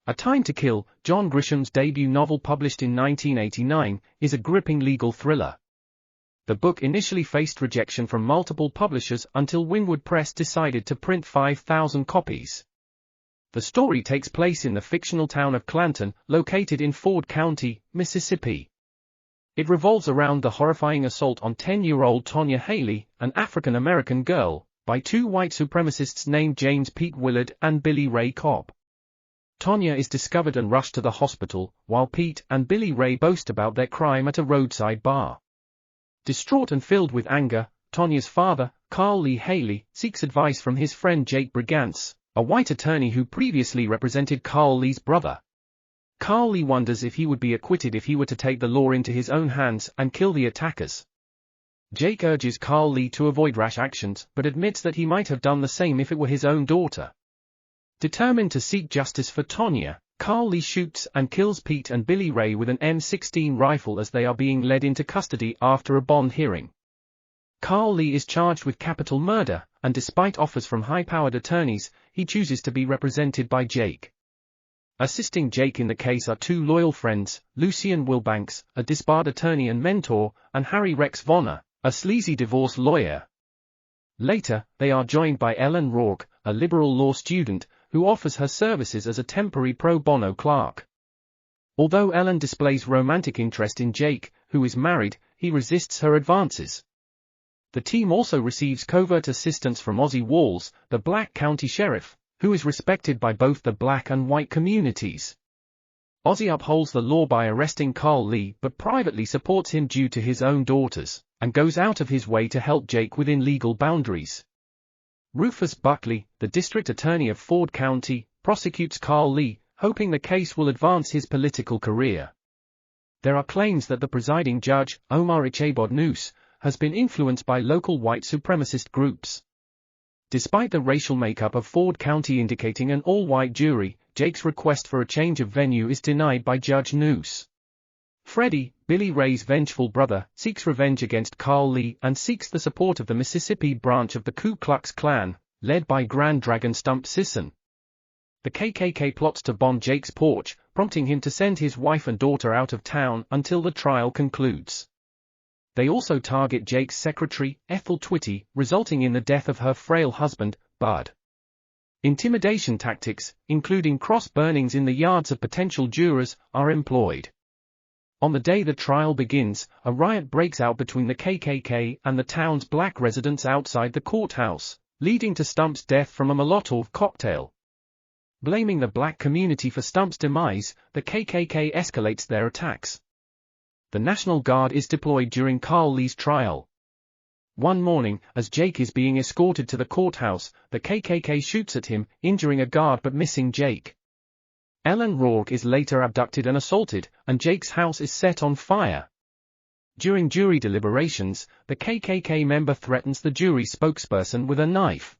A Time to Kill, John Grisham's debut novel published in 1989, is a gripping legal thriller. The book initially faced rejection from multiple publishers until Wynwood Press decided to print 5,000 copies. The story takes place in the fictional town of Clanton, located in Ford County, Mississippi. It revolves around the horrifying assault on 10-year-old Tonya Hailey, an African-American girl, by two white supremacists named James Pete Willard and Billy Ray Cobb. Tonya is discovered and rushed to the hospital, while Pete and Billy Ray boast about their crime at a roadside bar. Distraught and filled with anger, Tonya's father, Lee Hailey, seeks advice from his friend Jake Brigance, a white attorney who previously represented Lee's brother. Lee wonders if he would be acquitted if he were to take the law into his own hands and kill the attackers. Jake urges Lee to avoid rash actions but admits that he might have done the same if it were his own daughter. Determined to seek justice for Tonya, Lee shoots and kills Pete and Billy Ray with an M16 rifle as they are being led into custody after a bond hearing. Lee is charged with capital murder, and despite offers from high-powered attorneys, he chooses to be represented by Jake. Assisting Jake in the case are two loyal friends, Lucien Wilbanks, a disbarred attorney and mentor, and Harry Rex Vonner, a sleazy divorce lawyer. Later, they are joined by Ellen Rourke, a liberal law student, who offers her services as a temporary pro bono clerk. Although Ellen displays romantic interest in Jake, who is married, he resists her advances. The team also receives covert assistance from Ozzie Walls, the Black County Sheriff, who is respected by both the black and white communities. Ozzie upholds the law by arresting Lee but privately supports him due to his own daughters, and goes out of his way to help Jake within legal boundaries. Rufus Buckley, the district attorney of Ford County, prosecutes Lee, hoping the case will advance his political career. There are claims that the presiding judge, Omar Ichabod Noose, has been influenced by local white supremacist groups. Despite the racial makeup of Ford County indicating an all-white jury, Jake's request for a change of venue is denied by Judge Noose. Freddie, Billy Ray's vengeful brother, seeks revenge against Lee and seeks the support of the Mississippi branch of the Ku Klux Klan, led by Grand Dragon Stump Sisson. The KKK plots to bomb Jake's porch, prompting him to send his wife and daughter out of town until the trial concludes. They also target Jake's secretary, Ethel Twitty, resulting in the death of her frail husband, Bud. Intimidation tactics, including cross-burnings in the yards of potential jurors, are employed. On the day the trial begins, a riot breaks out between the KKK and the town's black residents outside the courthouse, leading to Stump's death from a Molotov cocktail. Blaming the black community for Stump's demise, the KKK escalates their attacks. The National Guard is deployed during Lee's trial. One morning, as Jake is being escorted to the courthouse, the KKK shoots at him, injuring a guard but missing Jake. Ellen Rourke is later abducted and assaulted, and Jake's house is set on fire. During jury deliberations, the KKK member threatens the jury spokesperson with a knife.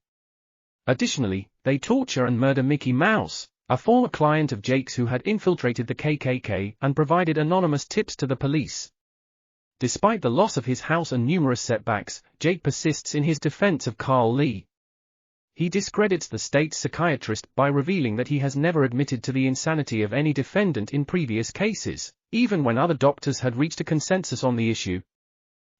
Additionally, they torture and murder Mickey Mouse, a former client of Jake's who had infiltrated the KKK and provided anonymous tips to the police. Despite the loss of his house and numerous setbacks, Jake persists in his defense of Lee. He discredits the state's psychiatrist by revealing that he has never admitted to the insanity of any defendant in previous cases, even when other doctors had reached a consensus on the issue.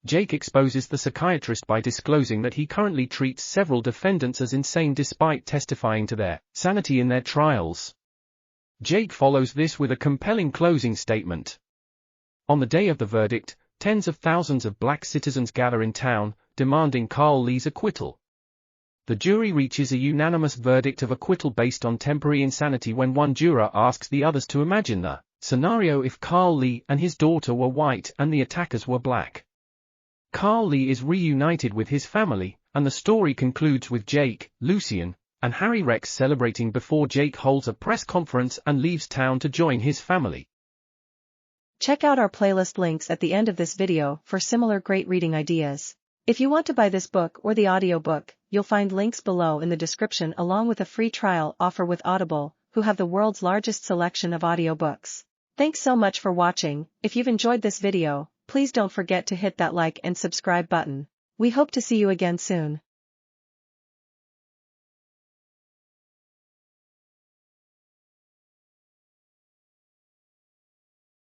Jake exposes the psychiatrist by disclosing that he currently treats several defendants as insane despite testifying to their sanity in their trials. Jake follows this with a compelling closing statement. On the day of the verdict, tens of thousands of black citizens gather in town, demanding Lee's acquittal. The jury reaches a unanimous verdict of acquittal based on temporary insanity when one juror asks the others to imagine the scenario if Lee and his daughter were white and the attackers were black. Lee is reunited with his family, and the story concludes with Jake, Lucien, and Harry Rex celebrating before Jake holds a press conference and leaves town to join his family. Check out our playlist links at the end of this video for similar great reading ideas. If you want to buy this book or the audiobook, you'll find links below in the description along with a free trial offer with Audible, who have the world's largest selection of audiobooks. Thanks so much for watching. If you've enjoyed this video, please don't forget to hit that like and subscribe button. We hope to see you again soon.